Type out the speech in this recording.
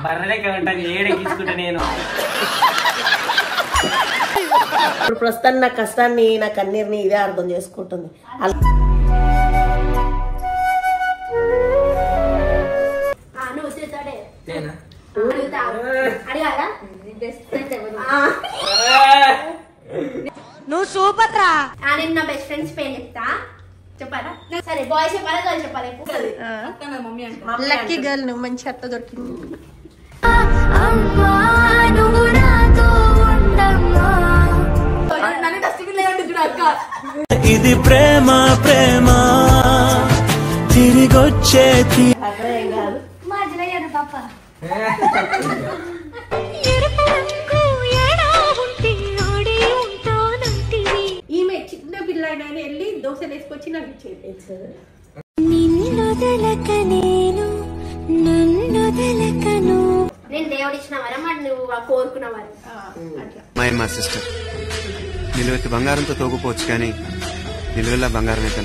బర్రెలెక్క ఉంటాను ఏడెక్కించుకుంటా నేను. ఇప్పుడు ప్రస్తుతం నా కష్టాన్ని నా కన్నీరుని ఇదే అర్థం చేసుకుంటుంది. నువ్వు సూపర్ రా. నేను నా బెస్ట్ ఫ్రెండ్స్ పేరు చెప్తా, చెప్పాలా? సరే బాయ్స్ చెప్పాలా గర్ల్స్ చెప్పాలి? లక్కీ గర్ల్ నువ్వు, మంచి అత్త దొరికింది. ఇది ప్రేమ ప్రేమ తిరిగొచ్చే ఈమె చిన్న పిల్ల అయినా వెళ్ళి దోశలు వేసుకొచ్చి నాకు ఇచ్చేది. నేను దేవుడు ఇచ్చిన వరం, మరి నువ్వు కోరుకున్న వరం. మా సిస్టర్ నిలువెత్తి బంగారంతో తోగుపోవచ్చు కానీ నిలువెల్లా బంగారం అయితే